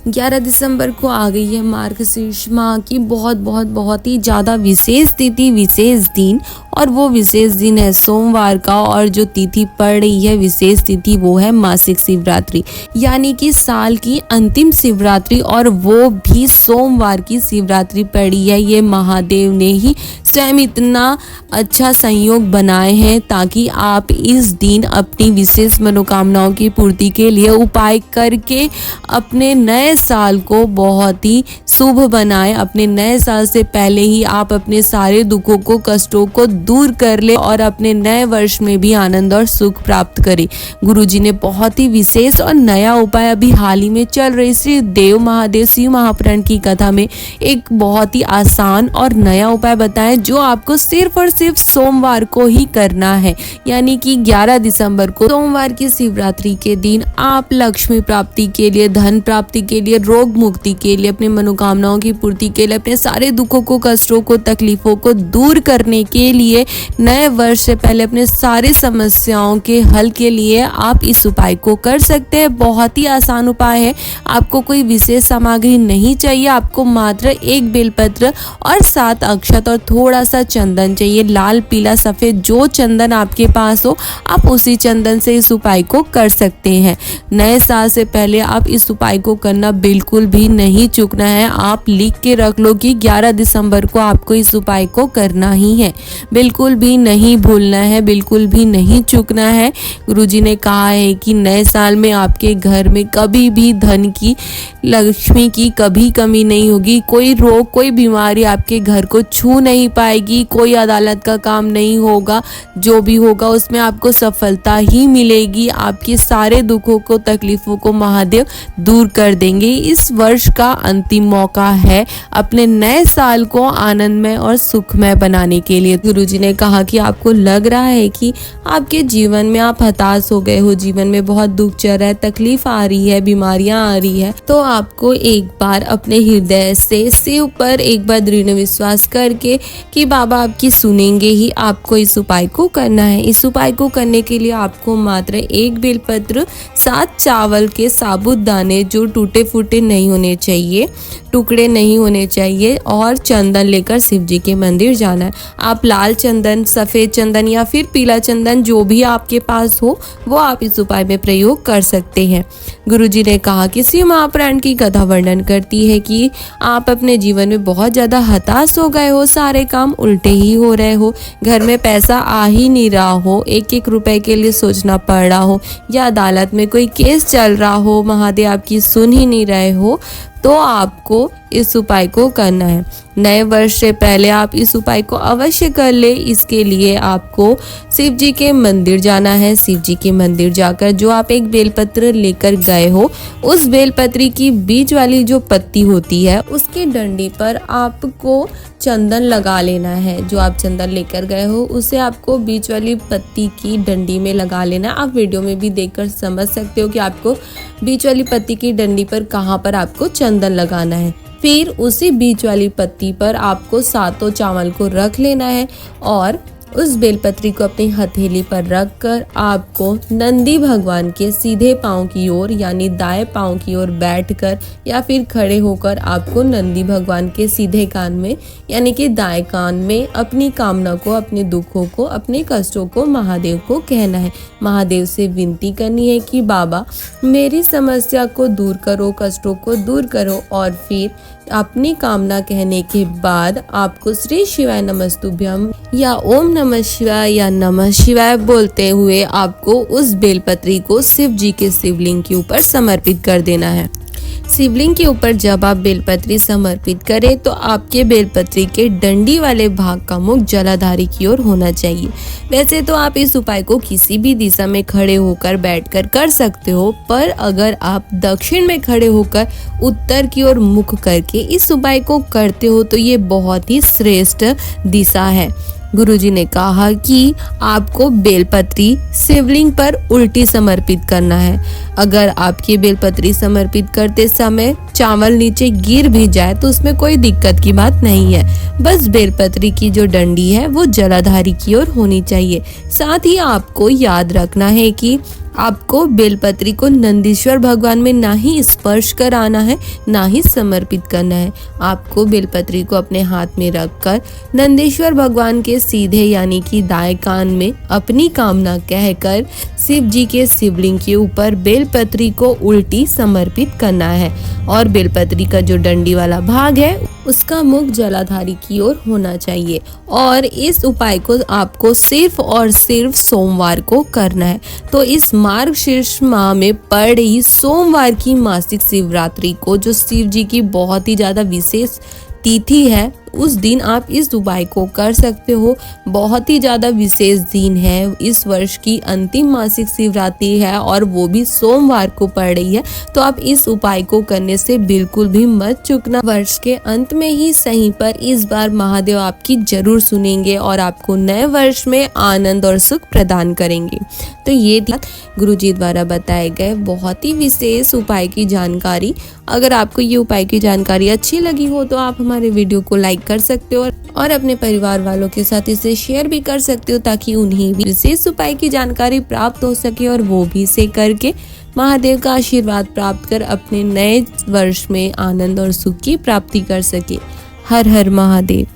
11 दिसंबर को आ गई है मार्गशीर्ष माह की बहुत ही ज़्यादा विशेष तिथि, विशेष दिन। और वो विशेष दिन है सोमवार का। और जो तिथि पड़ रही है, विशेष तिथि, वो है मासिक शिवरात्रि, यानी कि साल की अंतिम शिवरात्रि। और वो भी सोमवार की शिवरात्रि पड़ी है। ये महादेव ने ही स्वयं इतना अच्छा संयोग बनाए हैं ताकि आप इस दिन अपनी विशेष मनोकामनाओं की पूर्ति के लिए उपाय करके अपने नए साल को बहुत ही शुभ बनाएं। अपने नए साल से पहले ही आप अपने सारे दुखों को, कष्टों को दूर कर ले और अपने नए वर्ष में भी आनंद और सुख प्राप्त करें। गुरुजी ने बहुत ही विशेष और नया उपाय अभी हाल ही में चल रही श्री देव महादेव शिव महापुराण की कथा में एक बहुत ही आसान और नया उपाय बताएं, जो आपको सिर्फ और सिर्फ सोमवार को ही करना है। यानी कि 11 दिसंबर को सोमवार की शिवरात्रि के दिन आप लक्ष्मी प्राप्ति के लिए, धन प्राप्ति के लिए, रोग मुक्ति के लिए, अपने मनोकामनाओं की पूर्ति के लिए, अपने सारे दुखों को, कष्टों को, तकलीफों को दूर करने के लिए, नए वर्ष से पहले अपने सारे समस्याओं के हल के लिए आप इस उपाय को कर सकते हैं। बहुत ही आसान उपाय है। आपको कोई विशेष सामग्री नहीं चाहिए। आपको मात्र एक बेलपत्र और 7 अक्षत और थोड़ा सा चंदन चाहिए। लाल, पीला, सफेद, जो चंदन आपके पास हो आप उसी चंदन से इस उपाय को कर सकते हैं। नए साल से पहले आप इस उपाय को करना बिल्कुल भी नहीं चूकना है। आप लिख के रख लो कि 11 दिसंबर को आपको इस उपाय को करना ही है। बिल्कुल भी नहीं भूलना है, बिल्कुल भी नहीं चूकना है। गुरुजी ने कहा है कि नए साल में आपके घर में कभी भी धन की, लक्ष्मी की कभी कमी नहीं होगी। कोई रोग, कोई बीमारी आपके घर को छू नहीं पाएगी। कोई अदालत का काम नहीं होगा। जो भी होगा उसमें आपको सफलता ही मिलेगी। आपके सारे दुखों को, तकलीफों को महादेव दूर कर देंगे। इस वर्ष का अंतिम मौका है अपने नए साल को आनंदमय और सुखमय बनाने के लिए। गुरुजी ने कहा कि आपको लग रहा है कि आपके जीवन में आप हताश हो गए हो, जीवन में बहुत दुख चल रहा है, तकलीफ आ रही है, बीमारियां आ रही है, तो आपको एक बार अपने हृदय से शिव पर एक बार दृढ़ विश्वास करके कि बाबा आपकी सुनेंगे ही, आपको इस उपाय को करना है। इस उपाय को करने के लिए आपको मात्र एक बेलपत्र, 7 चावल के साबुत दाने जो टूटे फूटे नहीं होने चाहिए, टुकड़े नहीं होने चाहिए, और चंदन लेकर शिव जी के मंदिर जाना है। आप लाल चंदन, सफ़ेद चंदन या फिर पीला चंदन, जो भी आपके पास हो वो आप इस उपाय में प्रयोग कर सकते हैं। गुरुजी ने कहा कि शिव महापुराण की कथा वर्णन करती है कि आप अपने जीवन में बहुत ज़्यादा हताश हो गए हो, सारे काम उल्टे ही हो रहे हो, घर में पैसा आ ही नहीं रहा हो, एक एक रुपए के लिए सोचना पड़ रहा हो, या अदालत में कोई केस चल रहा हो, महादेव आपकी सुन ही नहीं रहे हो, तो आपको इस उपाय को करना है। नए वर्ष से पहले आप इस उपाय को अवश्य कर ले। इसके लिए आपको शिव जी के मंदिर जाना है। शिव जी के मंदिर जाकर जो आप एक बेलपत्र लेकर गए हो, उस बेलपत्री की बीच वाली जो पत्ती होती है उसकी डंडी पर आपको चंदन लगा लेना है। जो आप चंदन लेकर गए हो उसे आपको बीच वाली पत्ती की डंडी में लगा लेना है। आप वीडियो में भी देखकर समझ सकते हो कि आपको बीच वाली पत्ती की डंडी पर कहाँ पर आपको चंदन लगाना है। फिर उसी बीच वाली पत्ती पर आपको 7 चावल को रख लेना है और उस बेलपत्री को अपनी हथेली पर रखकर आपको नंदी भगवान के सीधे पांव की ओर, यानी दाएं पांव की ओर बैठकर या फिर खड़े होकर आपको नंदी भगवान के सीधे कान में, यानी कि दाएं कान में, अपनी कामना को, अपने दुखों को, अपने कष्टों को महादेव को कहना है। महादेव से विनती करनी है कि बाबा मेरी समस्या को दूर करो, कष्टों को दूर करो। और फिर अपनी कामना कहने के बाद आपको श्री शिवाय नमस्तुभ्यम या ओम नमः शिवाय या नमः शिवाय बोलते हुए आपको उस बेलपत्री को शिव जी के शिवलिंग के ऊपर समर्पित कर देना है। शिवलिंग के ऊपर जब आप बेलपत्री समर्पित करें तो आपके बेलपत्री के डंडी वाले भाग का मुख जलाधारी की ओर होना चाहिए। वैसे तो आप इस उपाय को किसी भी दिशा में खड़े होकर बैठकर कर सकते हो, पर अगर आप दक्षिण में खड़े होकर उत्तर की ओर मुख करके इस उपाय को करते हो तो ये बहुत ही श्रेष्ठ दिशा है। गुरुजी ने कहा कि आपको बेलपत्री शिवलिंग पर उल्टी समर्पित करना है। अगर आपकी बेलपत्री समर्पित करते समय चावल नीचे गिर भी जाए तो उसमें कोई दिक्कत की बात नहीं है। बस बेलपत्री की जो डंडी है वो जलाधारी की ओर होनी चाहिए। साथ ही आपको याद रखना है कि आपको बेलपत्री को नंदीश्वर भगवान में ना ही स्पर्श कराना है, ना ही समर्पित करना है। आपको बेलपत्री को अपने हाथ में रखकर नंदीश्वर भगवान के सीधे यानी कि दाएं कान में अपनी कामना कहकर शिव जी के शिवलिंग के ऊपर बेलपत्री को उल्टी समर्पित करना है और बेलपत्री का जो डंडी वाला भाग है उसका मुख जलाधारी की ओर होना चाहिए। और इस उपाय को आपको सिर्फ और सिर्फ सोमवार को करना है। तो इस मार्गशीर्ष माह में पड़ रही सोमवार की मासिक शिवरात्रि को, जो शिव जी की बहुत ही ज्यादा विशेष तिथि है, उस दिन आप इस उपाय को कर सकते हो। बहुत ही ज्यादा विशेष दिन है, इस वर्ष की अंतिम मासिक शिवरात्रि है और वो भी सोमवार को पड़ रही है। तो आप इस उपाय को करने से बिल्कुल भी मत चूकना। वर्ष के अंत में ही सही पर इस बार महादेव आपकी जरूर सुनेंगे और आपको नए वर्ष में आनंद और सुख प्रदान करेंगे। तो ये गुरु जी द्वारा बताए गए बहुत ही विशेष उपाय की जानकारी। अगर आपको ये उपाय की जानकारी अच्छी लगी हो तो आप हमारे वीडियो को लाइक कर सकते हो और अपने परिवार वालों के साथ इसे शेयर भी कर सकते हो, ताकि उन्हें भी विशेष उपाय की जानकारी प्राप्त हो सके और वो भी इसे करके महादेव का आशीर्वाद प्राप्त कर अपने नए वर्ष में आनंद और सुख की प्राप्ति कर सके। हर हर महादेव।